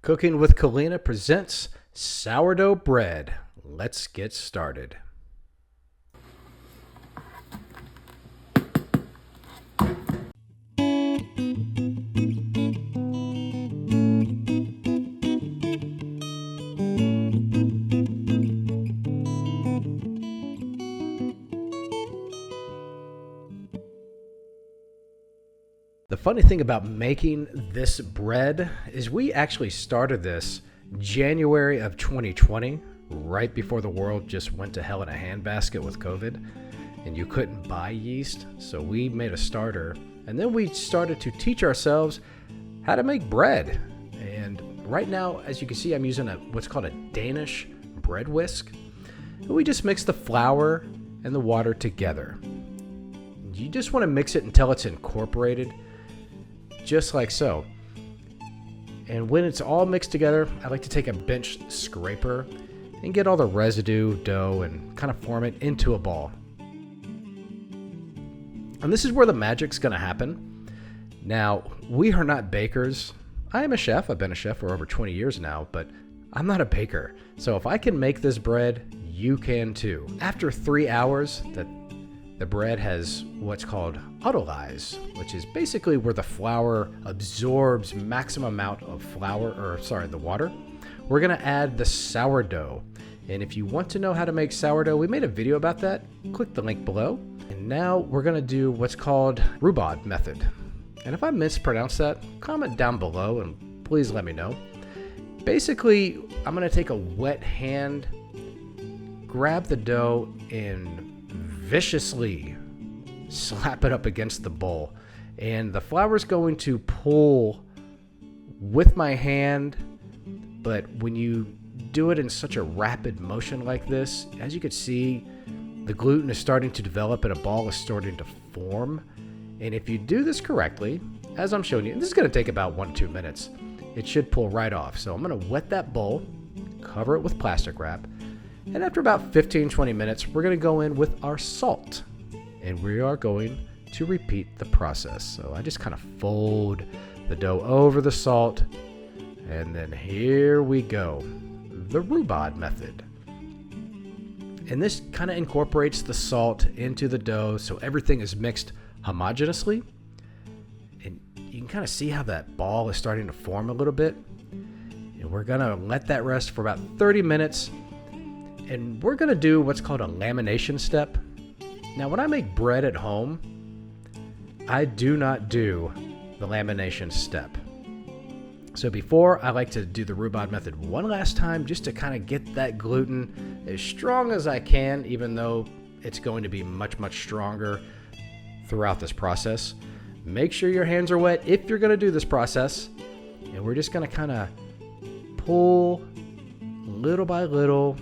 Cooking with Calina presents sourdough bread. Let's get started. The funny thing about making this bread is we actually started this January of 2020, right before the world just went to hell in a handbasket with COVID, and you couldn't buy yeast. So we made a starter, and then we started to teach ourselves how to make bread. And right now, as you can see, I'm using what's called a Danish bread whisk. And we just mix the flour and the water together. You just want to mix it until it's incorporated, just like so. And when it's all mixed together, I like to take a bench scraper and get all the residue dough and kind of form it into a ball. And this is where the magic's going to happen. Now, we are not bakers. I am a chef. I've been a chef for over 20 years now, but I'm not a baker. So if I can make this bread, you can too. After 3 hours, the bread has what's called autolyze, which is basically where the flour absorbs maximum amount of the water. We're gonna add the sourdough. And if you want to know how to make sourdough, we made a video about that. Click the link below. And now we're gonna do what's called rhubarb method. And if I mispronounce that, comment down below and please let me know. Basically, I'm gonna take a wet hand, grab the dough, and viciously slap it up against the bowl, and the flour is going to pull with my hand. But when you do it in such a rapid motion like this, as you can see, the gluten is starting to develop and a ball is starting to form. And if you do this correctly, as I'm showing you, and this is going to take about 1-2 minutes, it should pull right off. So I'm going to wet that bowl, cover it with plastic wrap, and after about 15-20 minutes, we're going to go in with our salt. And we are going to repeat the process. So I just kind of fold the dough over the salt. And then here we go. The rhubarb method. And this kind of incorporates the salt into the dough so everything is mixed homogeneously. And you can kind of see how that ball is starting to form a little bit. And we're going to let that rest for about 30 minutes. And we're going to do what's called a lamination step. Now, when I make bread at home, I do not do the lamination step. So before, I like to do the rhubarb method one last time just to kind of get that gluten as strong as I can, even though it's going to be much, much stronger throughout this process. Make sure your hands are wet if you're going to do this process. And we're just going to kind of pull little by little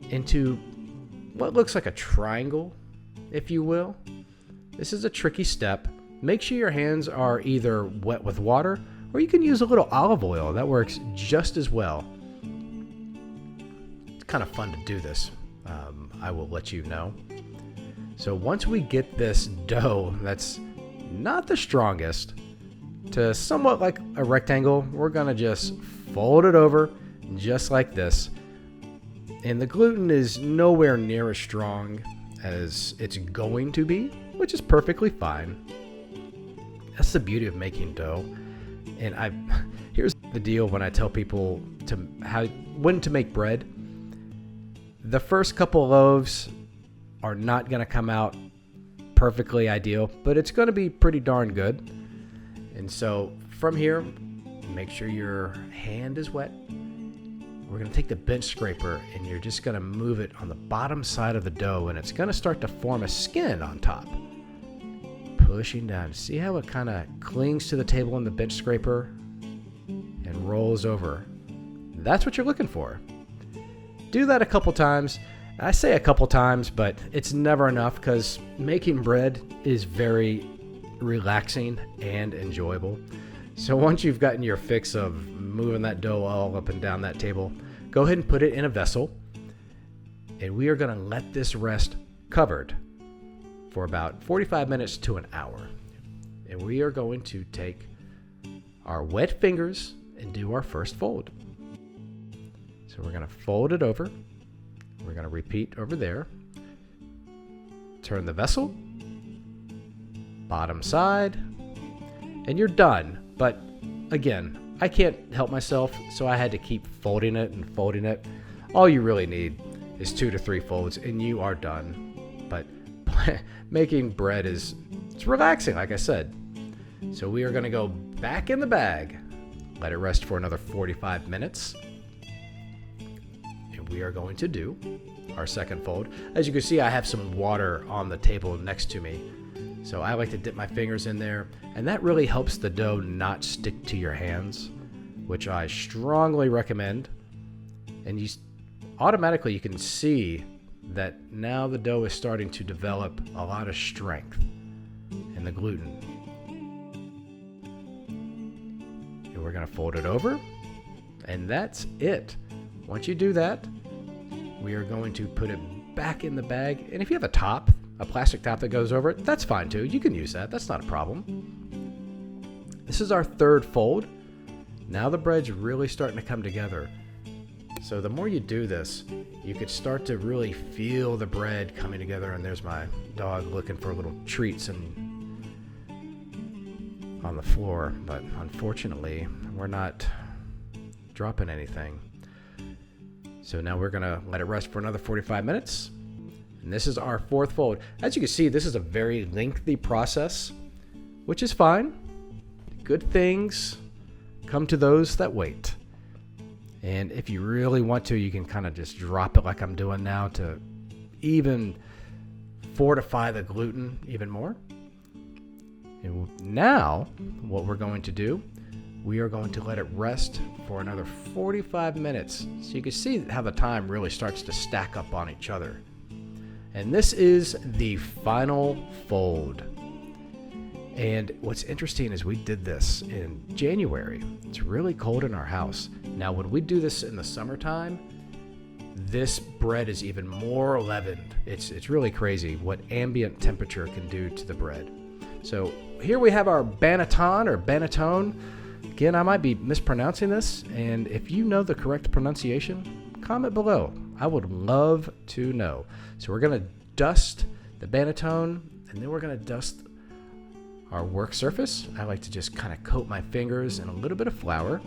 into what looks like a triangle, if you will. This is a tricky step. Make sure your hands are either wet with water, or you can use a little olive oil. That works just as well. It's kind of fun to do this. I will let you know. So once we get this dough that's not the strongest to somewhat like a rectangle, we're gonna just fold it over just like this. And the gluten is nowhere near as strong as it's going to be, which is perfectly fine. That's the beauty of making dough. And here's the deal when I tell people when to make bread. The first couple of loaves are not going to come out perfectly ideal, but it's going to be pretty darn good. And so from here, make sure your hand is wet. We're going to take the bench scraper and you're just going to move it on the bottom side of the dough, and it's going to start to form a skin on top. Pushing down. See how it kind of clings to the table on the bench scraper and rolls over? That's what you're looking for. Do that a couple times. I say a couple times, but it's never enough because making bread is very relaxing and enjoyable. So once you've gotten your fix of moving that dough all up and down that table, go ahead and put it in a vessel. And we are going to let this rest covered for about 45 minutes to an hour. And we are going to take our wet fingers and do our first fold. So we're going to fold it over. We're going to repeat over there. Turn the vessel, bottom side, and you're done. But again, I can't help myself, so I had to keep folding it and folding it. All you really need is 2 to 3 folds and you are done. But making bread it's relaxing, like I said. So we are going to go back in the bag, let it rest for another 45 minutes. And we are going to do our second fold. As you can see, I have some water on the table next to me. So I like to dip my fingers in there, and that really helps the dough not stick to your hands, which I strongly recommend. And you can see that now the dough is starting to develop a lot of strength in the gluten. And we're going to fold it over, and that's it. Once you do that, we are going to put it back in the bag. And if you have a plastic top that goes over it, that's fine too. You can use that. That's not a problem. This is our third fold. Now the bread's really starting to come together. So the more you do this, you could start to really feel the bread coming together. And there's my dog looking for little treats on the floor. But unfortunately, we're not dropping anything. So now we're going to let it rest for another 45 minutes. And this is our fourth fold. As you can see, this is a very lengthy process, which is fine. Good things come to those that wait. And if you really want to, you can kind of just drop it like I'm doing now to even fortify the gluten even more. And now, what we're going to do, we are going to let it rest for another 45 minutes. So you can see how the time really starts to stack up on each other. And this is the final fold. And what's interesting is we did this in January. It's really cold in our house. Now, when we do this in the summertime, this bread is even more leavened. It's really crazy what ambient temperature can do to the bread. So here we have our banneton or banneton. Again, I might be mispronouncing this, and if you know the correct pronunciation, comment below. I would love to know. So we're going to dust the banneton, and then we're going to dust our work surface. I like to just kind of coat my fingers in a little bit of flour.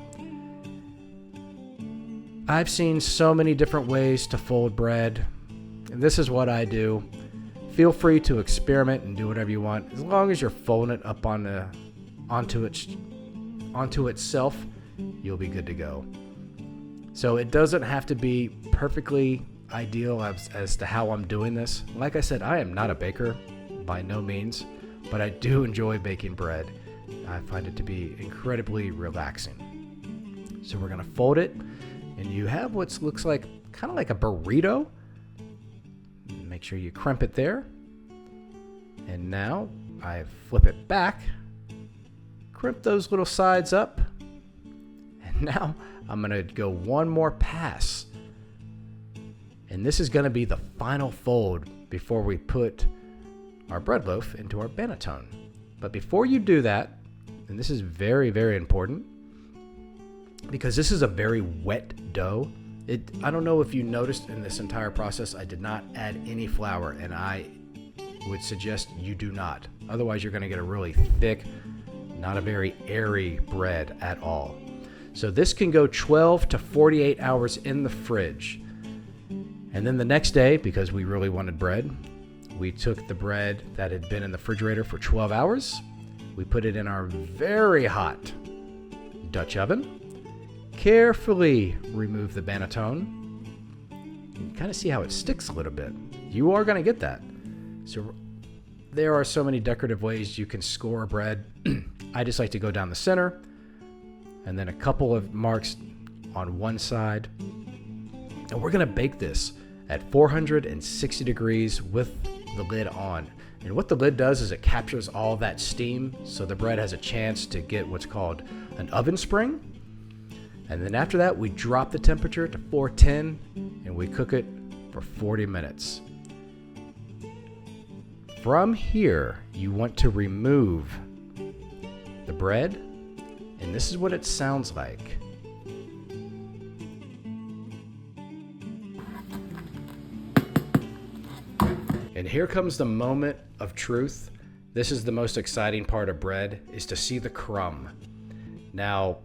I've seen so many different ways to fold bread, and this is what I do. Feel free to experiment and do whatever you want. As long as you're folding it up onto itself, you'll be good to go. So it doesn't have to be perfectly ideal as to how I'm doing this. Like I said, I am not a baker by no means, but I do enjoy baking bread. I find it to be incredibly relaxing. So we're going to fold it, and you have what looks like kind of like a burrito. Make sure you crimp it there. And now I flip it back, crimp those little sides up, and now I'm going to go one more pass. And this is going to be the final fold before we put our bread loaf into our banneton. But before you do that, and this is very, very important, because this is a very wet dough. I don't know if you noticed in this entire process, I did not add any flour, and I would suggest you do not. Otherwise, you're going to get a really thick, not a very airy bread at all. So this can go 12 to 48 hours in the fridge. And then the next day, because we really wanted bread, we took the bread that had been in the refrigerator for 12 hours. We put it in our very hot Dutch oven. Carefully remove the banneton. You kind of see how it sticks a little bit. You are going to get that. So there are so many decorative ways you can score bread. I just like to go down the center and then a couple of marks on one side. And we're going to bake this at 460 degrees with the lid on. And what the lid does is it captures all that steam, so the bread has a chance to get what's called an oven spring. And then after that, we drop the temperature to 410 and we cook it for 40 minutes. From here, you want to remove the bread And this is what it sounds like. And here comes the moment of truth. This is the most exciting part of bread, is to see the crumb. Now,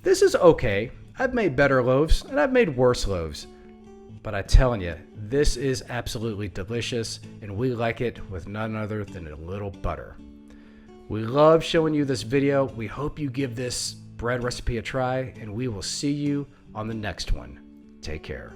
this is okay. I've made better loaves and I've made worse loaves. But I'm telling you, this is absolutely delicious, and we like it with none other than a little butter. We love showing you this video. We hope you give this bread recipe a try, and we will see you on the next one. Take care.